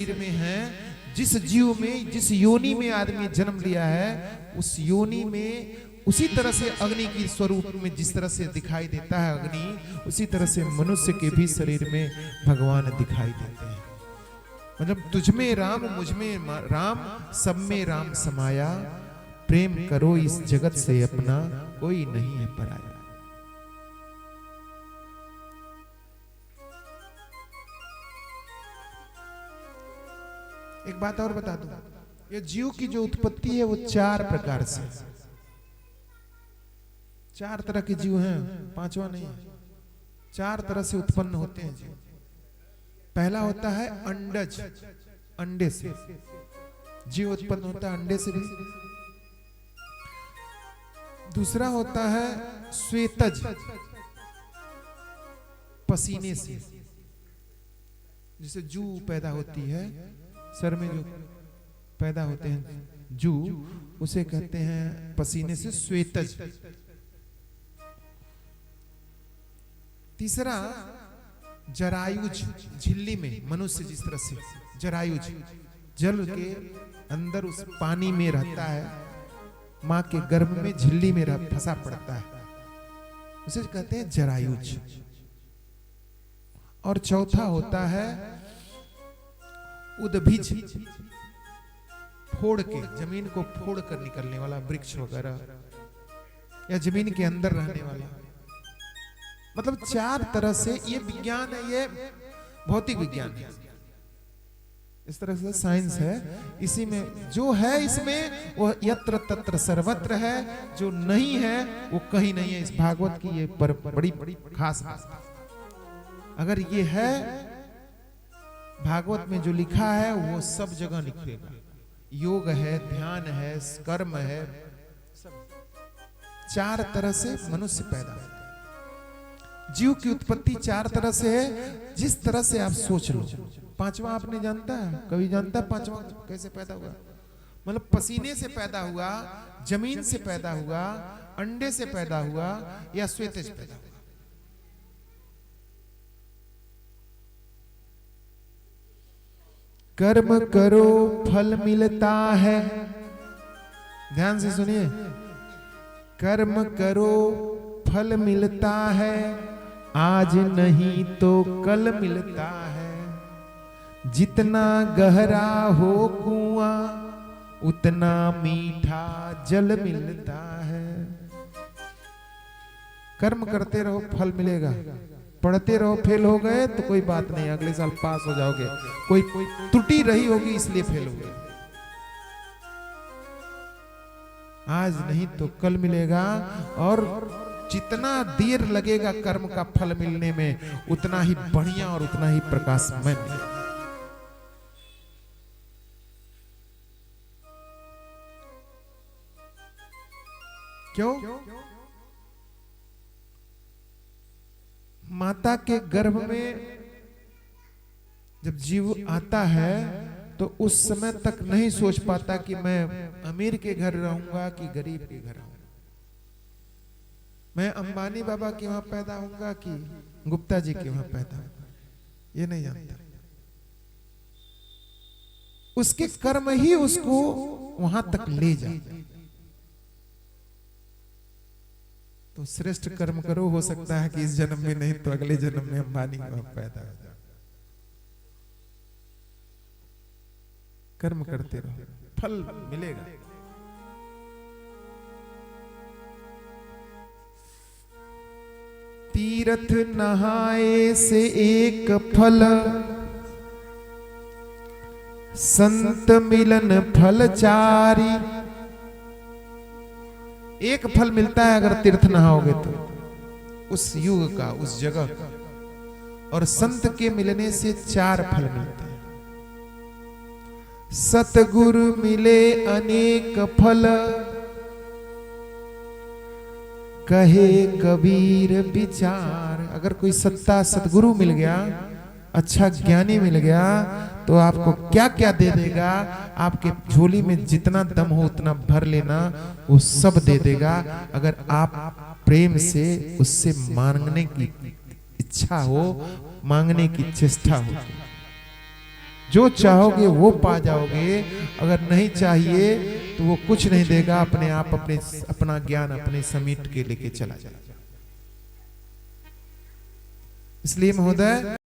शरीर में है, जिस जीव में, जिस योनि में आदमी जन्म लिया है, उस योनि में उसी तरह से अग्नि की स्वरूप में जिस तरह से दिखाई देता है अग्नि, उसी तरह से मनुष्य के भी शरीर में भगवान दिखाई देते हैं। मतलब तुझ में राम, मुझ में राम, सब में राम समाया, प्रेम करो इस जगत से अपना, कोई नहीं है पराया। एक बात और बता दूं, ये जीव की जो उत्पत्ति है वो चार प्रकार से, चार तरह के जीव हैं, पांचवा नहीं, चार तरह से उत्पन्न होते हैं जीव। पहला होता है अंडज, अंडे से जीव उत्पन्न होता है, अंडे से भी। दूसरा होता है श्वेतज, पसीने से, जिसे जू पैदा होती है, सर में जो पैदा होते हैं जू, उसे कहते हैं पसीने से श्वेतज। तीसरा जरायुज, झिल्ली में मनुष्य जिस तरह से जरायुज जल के अंदर उस पानी में रहता है, मां के गर्भ में झिल्ली में फंसा पड़ता है, उसे कहते हैं जरायुज। और चौथा होता है उद्भिज, फोड़ के, जमीन को फोड़ कर निकलने वाला, वृक्ष वगैरह या जमीन के अंदर रहने वाला। मतलब चार तरह से ये विज्ञान है, ये भौतिक विज्ञान है, इस तरह से साइंस है। इसी में जो है इसमें वो यत्र तत्र सर्वत्र है, जो नहीं है वो कहीं नहीं है। इस भागवत की ये बड़ी बड़ी खास बात, अगर ये है भागवत में जो लिखा है वो सब जगह लिखेगा। योग है, ध्यान है, कर्म है, सब चार तरह से मनुष्य पैदा होता है। जीव की उत्पत्ति चार तरह से है, जिस तरह से आप सोच लो। पांचवा आपने जानता है, कभी जानता है पांचवा कैसे पैदा हुआ? मतलब पसीने से पैदा हुआ, जमीन से पैदा हुआ, अंडे से पैदा हुआ, या श्वेतज पैदा हुआ। कर्म करो फल मिलता है, ध्यान से सुनिए, कर्म करो फल मिलता है, आज नहीं तो कल मिलता है। जितना गहरा हो कुआं उतना मीठा जल मिलता है। कर्म करते रहो, फल मिलेगा। पढ़ते रहो, फेल हो गए तो कोई बात नहीं, अगले साल पास हो जाओगे। कोई त्रुटि रही होगी इसलिए फेल हो गए, आज नहीं तो कल मिलेगा। और जितना देर लगेगा कर्म का फल मिलने में, उतना ही बढ़िया और उतना ही प्रकाशमय मिलेगा। क्यों? माता के गर्भ में जब जीव आता है तो उस समय तक नहीं सोच पाता कि मैं अमीर के घर रहूंगा कि गरीब के घर रहूंगा, मैं अंबानी बाबा के वहां पैदा होऊंगा कि गुप्ता जी के वहां पैदा होऊंगा, ये नहीं जानता। उसके कर्म ही उसको वहां तक ले जाते। तो श्रेष्ठ कर्म करो, हो सकता है कि इस जन्म में नहीं तो अगले जन्म में अंबानी पैदा हो जाए। कर्म करते रहो, फल मिलेगा। तीर्थ नहाए से एक फल, संत मिलन फल चारी। एक फल मिलता है अगर तीर्थ नहाओगे तो, उस युग का, उस जगह का। और संत के मिलने से चार फल मिलते हैं। सतगुरु मिले अनेक फल, कहे कबीर विचार। अगर कोई सतगुरु मिल गया, अच्छा ज्ञानी मिल गया, तो आपको क्या क्या दे देगा, आपके झोली में जितना दम हो उतना भर लेना, वो सब दे देगा। अगर आप प्रेम से उससे मांगने की इच्छा हो, मांगने की चेष्टा हो। जो चाहोगे वो पा जाओगे, अगर नहीं चाहिए तो वो कुछ नहीं देगा, अपने आप अपना ज्ञान अपने समीट के लेके चला जाएगा। इसलिए महोदय